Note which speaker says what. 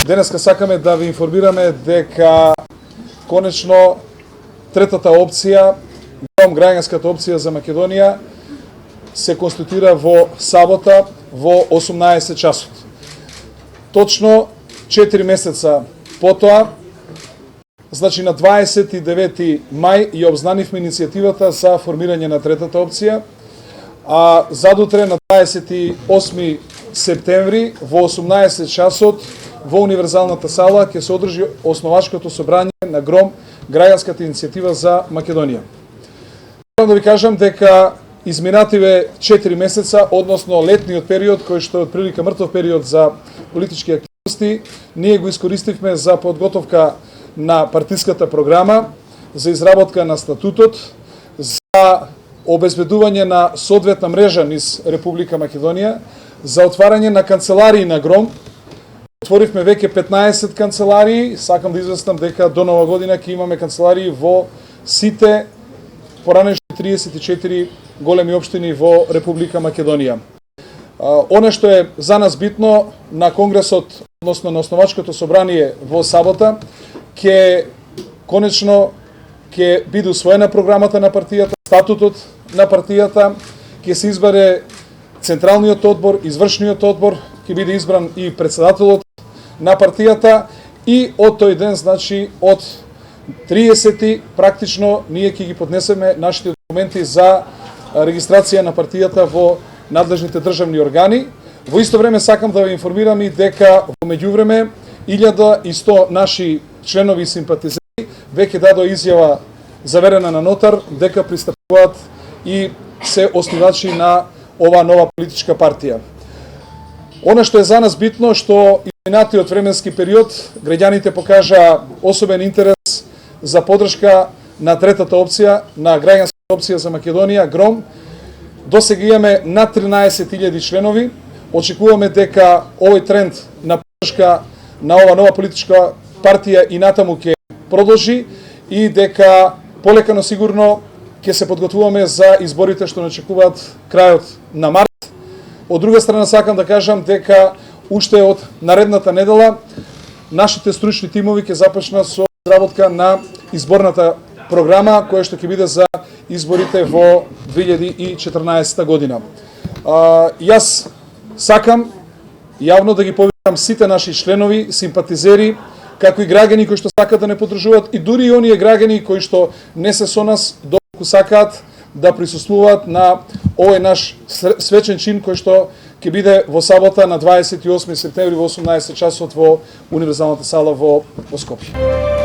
Speaker 1: Денеска сакаме да ви информираме дека конечно третата опција, граѓанската опција за Македонија, се конституира во сабота во 18 часот. Точно 4 месеца потоа, значи на 29 мај ја обзнанивме иницијативата за формирање на третата опција, а задутре на 28 септември во 18 часот во универзалната сала ќе се одржи основачкото собрање на ГРОМ, граѓанската иницијатива за Македонија. Морам да ви кажам дека изминативе 4 месеца, односно летниот период, кој што е отприлика мртов период за политички активности, ние го искористивме за подготовка на партиската програма, за изработка на статутот, за обезбедување на соодветна мрежа низ Република Македонија, за отварање на канцеларии на ГРОМ. Отворивме веќе 15 канцеларии, сакам да известам дека до нова година ќе имаме канцеларии во сите поранешни 34 големи општини во Република Македонија. Оно што е за нас битно на Конгресот, односно на основачкото собрание во сабота, конечно ќе биде усвоена програмата на партијата, статутот на партијата, ќе се избере Централниот одбор, извршниот одбор, ќе биде избран и председателот на партијата и од тој ден, значи од 30 практично ние ќе ги поднесеме нашите документи за регистрација на партијата во надлежните државни органи. Во исто време сакам да ви информирам и дека во меѓувреме 1100 наши членови и симпатизери веќе дадоа изјава заверена на нотар дека пристапуваат и се основачи на оваа нова политичка партија. Оно што е за нас битно, што изминатиот временски период граѓаните покажаа особен интерес за поддршка на третата опција, на граѓанската опција за Македонија, ГРОМ. До сега имаме над 13.000 членови. Очекуваме дека овој тренд на поддршка на ова нова политичка партија и натаму ќе продолжи и дека полека но сигурно ќе се подготвуваме за изборите што очекуваат крајот на март. Од друга страна сакам да кажам дека уште од наредната недела нашите стручни тимови ќе започнат со изработка на изборната програма која што ќе биде за изборите во 2014 година. Јас сакам јавно да ги повикам сите наши членови, симпатизери, како и граѓани кои што сакаат да не поддржуваат и дури и оние граѓани кои што не се со нас, доколку сакаат да присуствуваат на овој наш свечен чин кој што ќе биде во сабота на 28 септември во 18 часот во универзалната сала во Скопје.